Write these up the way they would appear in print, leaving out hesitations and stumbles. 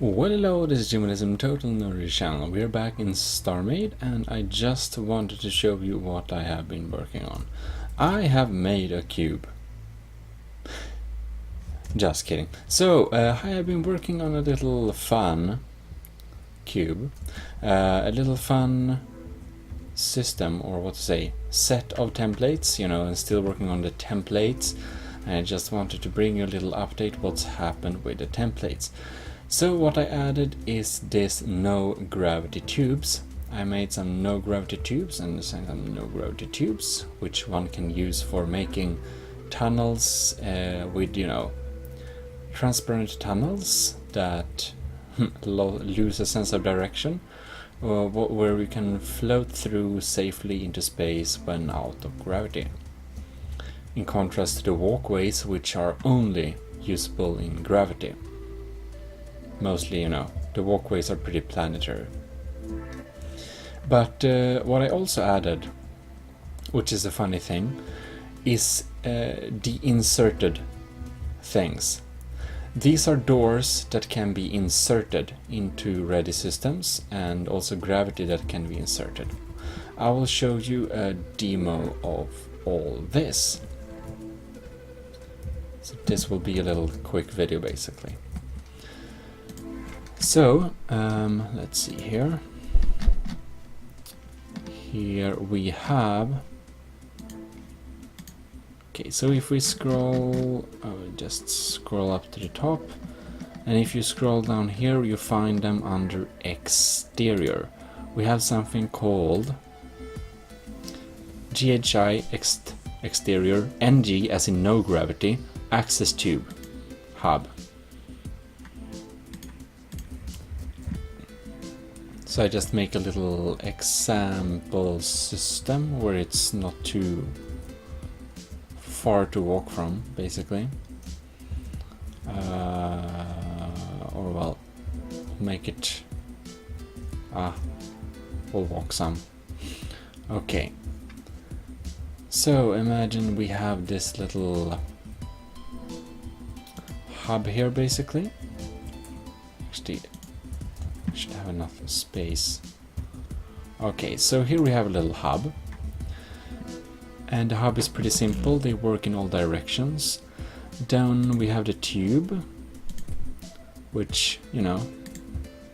Well, hello, this is GMODISM, Total Nerdy Channel. We're back in StarMade, and I just wanted to show you what I have been working on. I have made a cube. Just kidding. So, I have been working on a little fun cube, a little fun system, or what to say, set of templates, you know, and still working on the templates. And I just wanted to bring you a little update what's happened with the templates. So what I added is this no gravity tubes. I made some no gravity tubes and some no gravity tubes, which one can use for making tunnels with, you know, transparent tunnels that lose a sense of direction, where we can float through safely into space when out of gravity. In contrast to the walkways, which are only usable in gravity. Mostly, you know, the walkways are pretty planetary. But what I also added, which is a funny thing, is the inserted things. These are doors that can be inserted into ready systems, and also gravity that can be inserted. I will show you a demo of all this. So this will be a little quick video basically. So, let's see here. Here we have... Okay, so if we scroll, just scroll up to the top, and if you scroll down here, you find them under exterior. We have something called GHI exterior, NG as in no gravity, access tube, hub. So I just make a little example system where it's not too far to walk from, basically. Or well, make it... we'll walk some. Okay. So imagine we have this little hub here, basically. Actually, should have enough space. Okay, so here we have a little hub, and the hub is pretty simple. They work in all directions. Down we have the tube, which, you know,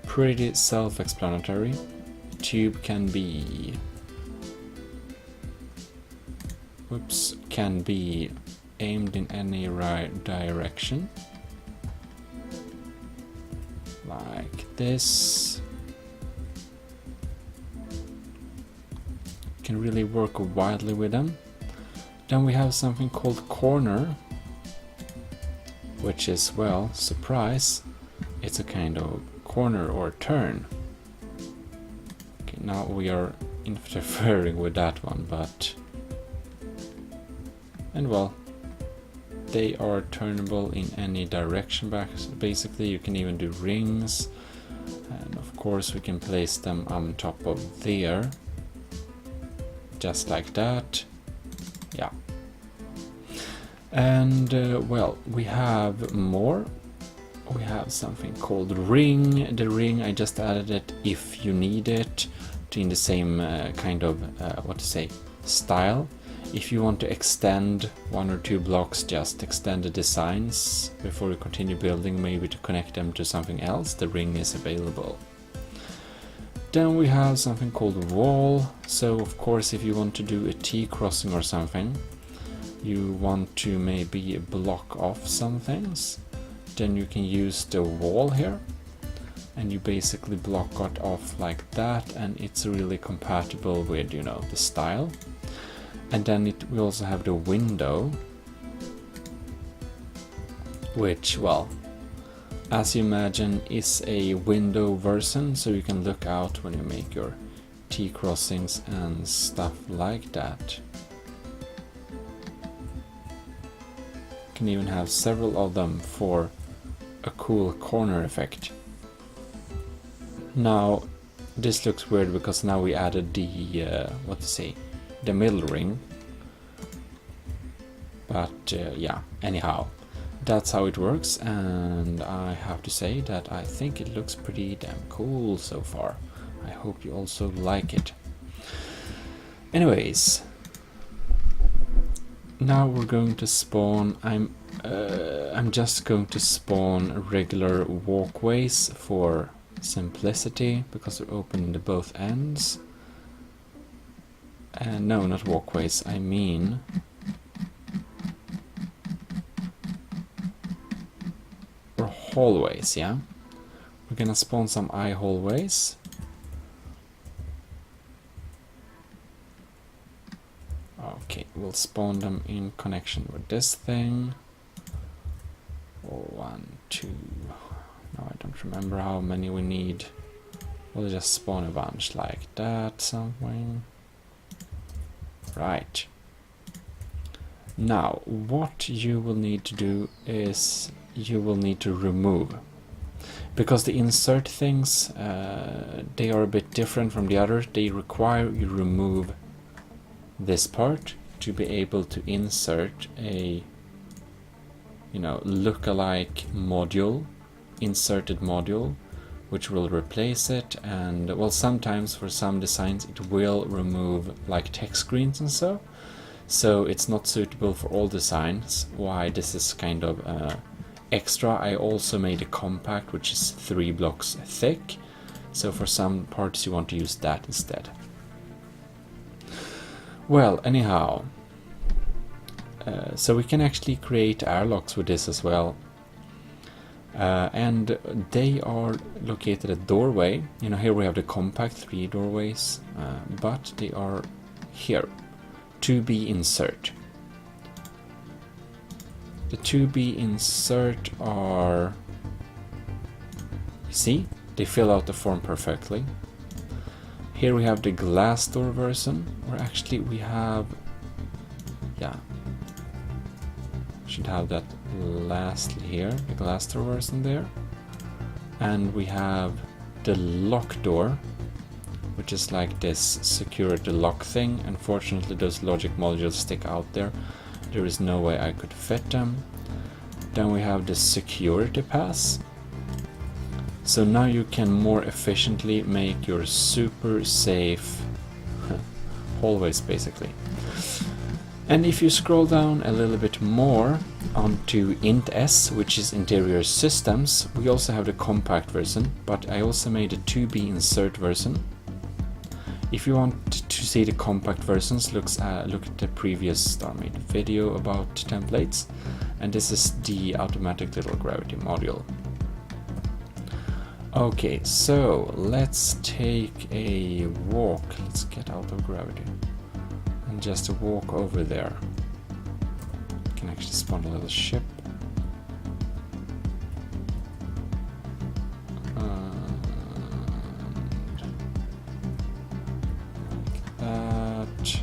pretty self-explanatory. Tube can be aimed in any right direction, like this. Can really work widely with them. Then we have something called corner, which is, well, surprise, it's a kind of corner or turn. Okay, now we are interfering with that one, but... And well, they are turnable in any direction. Basically, you can even do rings, and of course we can place them on top of there, just like that. Yeah. And well, we have more. We have something called ring. The ring, I just added it if you need it in the same kind of what to say, style. If you want to extend one or two blocks, just extend the designs before you continue building, maybe to connect them to something else, the ring is available. Then we have something called wall. So of course, if you want to do a T-crossing or something, you want to maybe block off some things, then you can use the wall here, and you basically block it off like that, and it's really compatible with, you know, the style. And then we also have the window, which, well, as you imagine, is a window version, so you can look out when you make your T-crossings and stuff like that. You can even have several of them for a cool corner effect. Now, this looks weird because now we added the, what to say, the middle ring. But yeah, anyhow. that's how it works, and I have to say that I think it looks pretty damn cool so far. I hope you also like it. Anyways, now we're going to spawn. I'm just going to spawn regular walkways for simplicity, because they're open to both ends. And no, not walkways, I mean or hallways, yeah? We're gonna spawn some eye hallways. Okay, we'll spawn them in connection with this thing. 1, 2. No, I don't remember how many we need. We'll just spawn a bunch like that, something. Right. Now, what you will need to do is you will need to remove. Because the insert things, they are a bit different from the others. They require you remove this part to be able to insert a, you know, look-alike module, inserted module, which will replace it. And well, sometimes for some designs it will remove like text screens and so it's not suitable for all designs. Why this is kind of extra. I also made a compact which is 3 blocks thick, so for some parts you want to use that instead. Well, anyhow, so we can actually create airlocks with this as well. And they are located at doorway. You know, here we have the compact 3 doorways, but they are here, to be insert. The to be insert are, you see, they fill out the form perfectly. Here we have the glass door version, or actually we have, yeah, should have that lastly here, the glass door version there. And we have the lock door, which is like this security lock thing. Unfortunately, those logic modules stick out there. There is no way I could fit them. Then we have the security pass. So now you can more efficiently make your super safe hallways, basically. And if you scroll down a little bit more onto int s, which is interior systems, we also have the compact version, but I also made a to be insert version. If you want to see the compact versions, look at the previous StarMade video about templates, and this is the automatic little gravity module. Okay, so let's take a walk. Let's get out of gravity and just walk over there. You can actually spawn a little ship. Like that.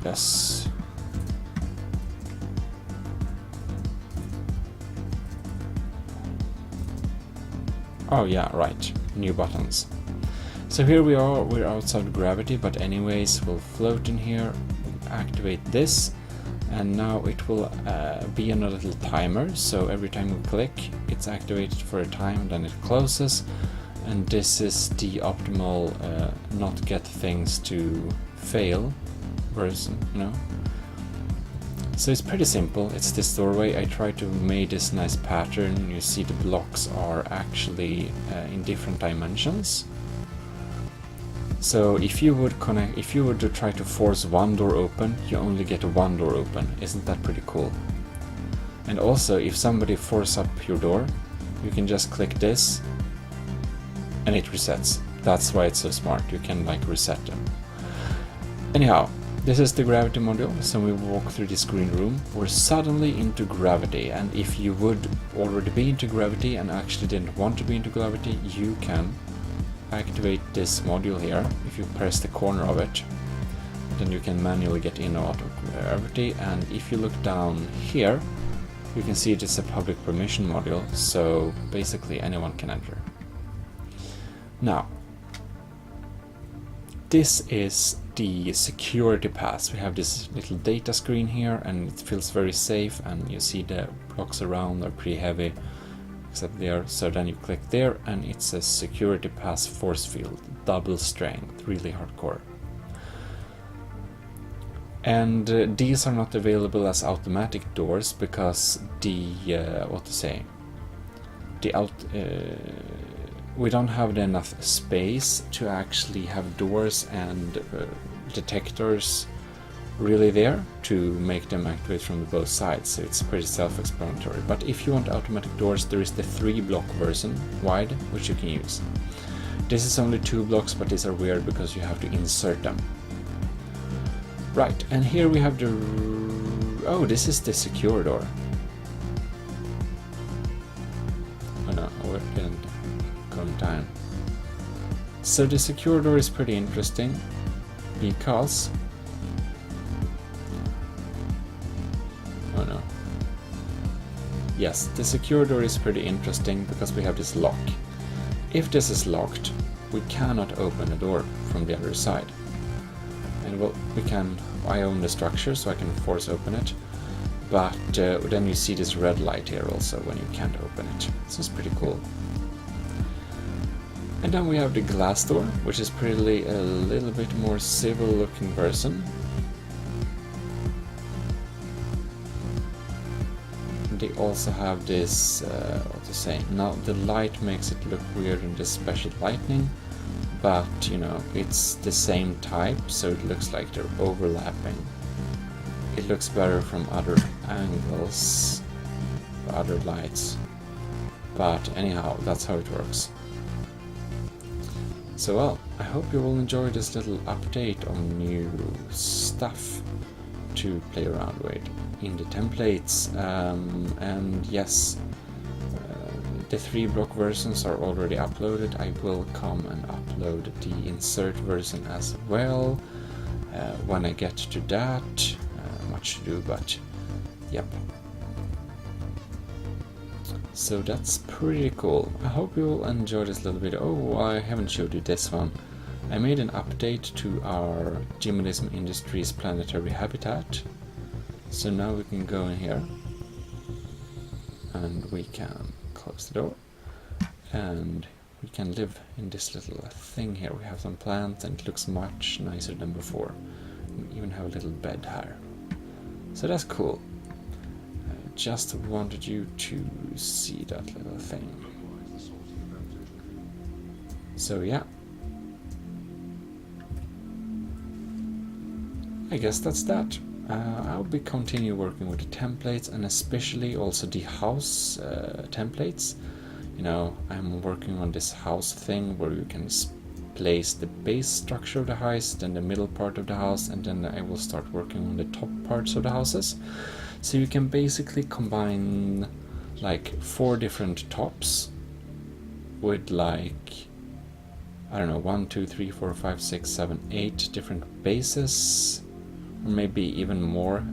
Yes. Oh yeah, right, new buttons. So here we are, we're outside gravity, but anyways, we'll float in here, activate this, and now it will be on a little timer, so every time we click, it's activated for a time, then it closes, and this is the optimal not get things to fail version, you know. So it's pretty simple. It's this doorway. I tried to make this nice pattern. You see the blocks are actually in different dimensions. So if you would to try to force one door open, you only get one door open. Isn't that pretty cool? And also, if somebody forces up your door, you can just click this and it resets. That's why it's so smart. You can like reset them. Anyhow, this is the gravity module, so we walk through this green room. We're suddenly into gravity, and if you would already be into gravity and actually didn't want to be into gravity, you can activate this module here. If you press the corner of it, then you can manually get in or out of gravity, and if you look down here, you can see it's a public permission module, so basically anyone can enter. Now, this is the security pass. We have this little data screen here, and it feels very safe, and you see the blocks around are pretty heavy, except there. So then you click there, and it's a security pass force field, double strength, really hardcore. And these are not available as automatic doors because we don't have enough space to actually have doors and detectors really there to make them activate from both sides, so it's pretty self-explanatory. But if you want automatic doors, there is the 3-block version wide, which you can use. This is only 2 blocks, but these are weird because you have to insert them. Right, and here we have the... oh, this is the secure door. Oh no, I didn't go in time. So the secure door is pretty interesting because... oh no. Yes, the secure door is pretty interesting because we have this lock. If this is locked, we cannot open the door from the other side. And well, I own the structure, so I can force open it, but then you see this red light here also when you can't open it, so it's pretty cool. And then we have the glass door, which is pretty a little bit more civil looking version. They also have this, now the light makes it look weird in this special lighting, but you know, it's the same type, so it looks like they're overlapping. It looks better from other angles, other lights, but anyhow, that's how it works. So well, I hope you will enjoy this little update on new stuff to play around with in the templates, and yes, the 3-block versions are already uploaded. I will come and upload the insert version as well when I get to that. Much to do, but yep. So that's pretty cool. I hope you will enjoy this little video. Oh, I haven't showed you this one. I made an update to our GMODISM Industries planetary habitat. So now we can go in here and we can close the door and we can live in this little thing here. We have some plants and it looks much nicer than before. We even have a little bed here. So that's cool. I just wanted you to see that little thing. So yeah. I guess that's that. I'll be continue working with the templates and especially also the house templates. You know, I'm working on this house thing where you can place the base structure of the house, then the middle part of the house, and then I will start working on the top parts of the houses. So you can basically combine like 4 different tops with like, I don't know, 1, 2, 3, 4, 5, 6, 7, 8 different bases, or maybe even more,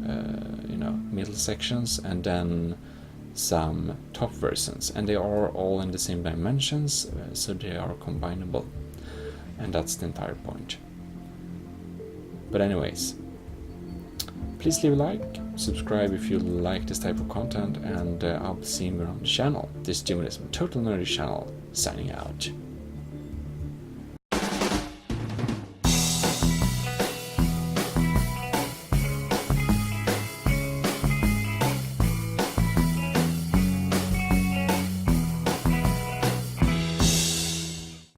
you know, middle sections, and then some top versions, and they are all in the same dimensions, so they are combinable, and that's the entire point. But anyways, please leave a like, subscribe if you like this type of content, and I'll be seeing you on the channel. This is GMODISM, Total Nerdy Channel, signing out.